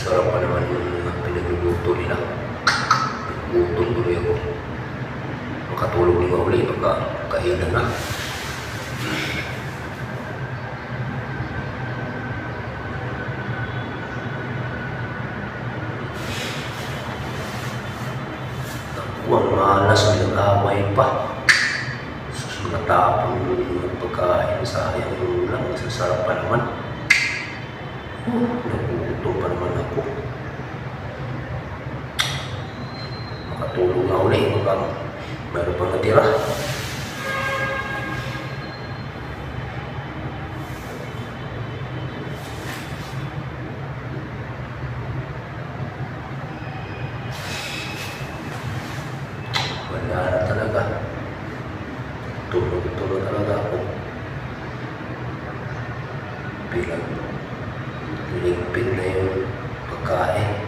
Sarap pa naman yung pinagluluto nila. Gutom tuloy ako. Makatulog din ako ulit pagka kainan na. Ang malas ng away pa. Matapang yung pagkain, sayang lang, sasarap pa naman. Nagugutom pa naman ako. Makatulog na ulit, meron pang natira. Wala na talaga. Tulog talaga ako. Bilang ligpit na yung pagkain.